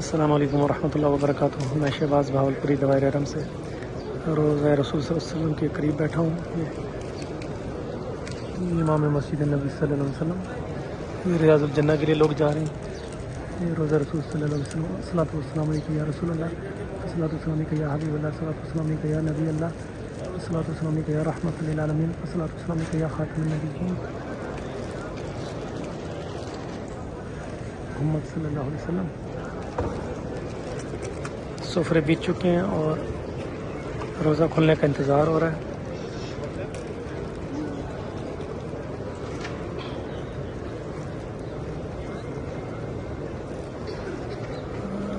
السلام علیکم ورحمۃ اللہ وبرکاتہ۔ میں شہباز بھاولپوری دوائر ارم سے روزہ رسول صلی اللہ علیہ وسلم کے قریب بیٹھا ہوں۔ یہ امام مسجد نبی صلی اللہ علیہ وسلم، یہ ریاض الجنہ کے لیے لوگ جا رہے ہیں۔ یہ روزہ رسول صلی اللہ علیہ وسلم، الصلاۃ والسلام علیکم یا رسول اللہ، الصلاۃ والسلام علیکم یا حبیب اللہ، الصلاۃ والسلام علیکم یا نبی اللہ، الصلاۃ والسلام علیکم یا رحمۃ للعالمین، الصلاۃ والسلام علیکم یا خاتم النبیین محمد صلی اللہ علیہ وسلم۔ سفرے بیت چکے ہیں اور روزہ کھلنے کا انتظار ہو رہا ہے۔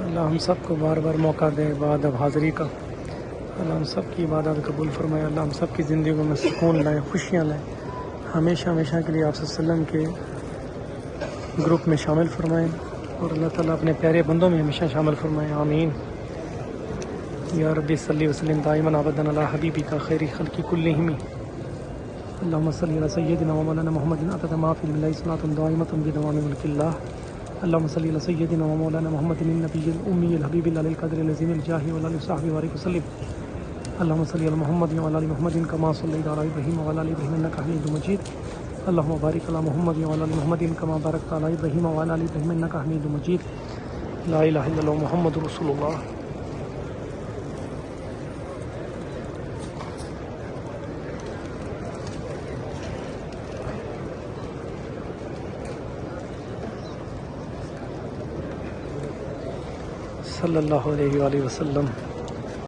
اللہ ہم سب کو بار بار موقع دے عبادت حاضری کا۔ اللہ ہم سب کی عبادت قبول فرمائے۔ اللہ ہم سب کی زندگیوں میں سکون لائے، خوشیاں لائے، ہمیشہ ہمیشہ کے لیے آپ صلی اللہ علیہ وسلم کے گروپ میں شامل فرمائیں، اور اللہ تعالیٰ اپنے پیارے بندوں میں ہمیشہ شامل فرمائیں، آمین یا ربی صلی وسلم دائما ابدا علی حبیبک خیر خلق کلہم، اللہم صلی علی سیدنا و مولانا محمد عدد ما فی الملائ صلاۃ دائمۃ بدوام ملک اللہ، اللہم صلی علی سیدنا و مولانا محمد النبی الامی الحبیب العلی القدر العظیم الجاہ وعلی صحبہ وبارک وسلم، اللہم صلی علی محمد وعلی آل محمد کما صلیت علی ابراہیم وعلی آل ابراہیم انک حمید مجید، اللہم بارک علی محمد وعلی آل محمد کما بارکت علی ابراہیم وعلی آل ابراہیم انک حمید مجید، لا الہ الا اللہ محمد رسول اللہ۔ صلی اللہ علیہ وآلہ وسلم۔